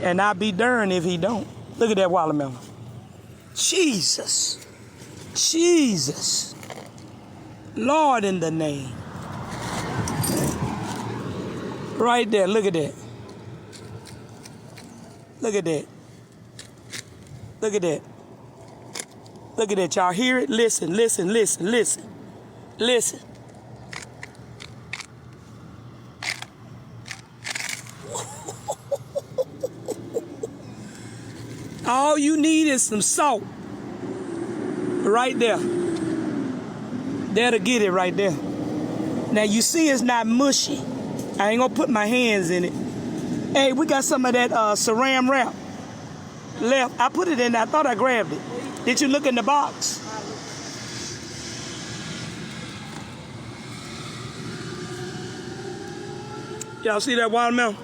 And I'll be darned if he don't. Look at that watermelon. Jesus. Jesus. Lord, in the name. Right there, look at that. Look at that. Look at that. Look at that. Y'all hear it? Listen, listen, listen, listen. Listen. All you need is some salt. Right there. That'll get it right there. Now you see it's not mushy. I ain't gonna put my hands in it. Hey, we got some of that saran wrap left. I put it in there. I thought I grabbed it. Did you look in the box? Y'all see that watermelon?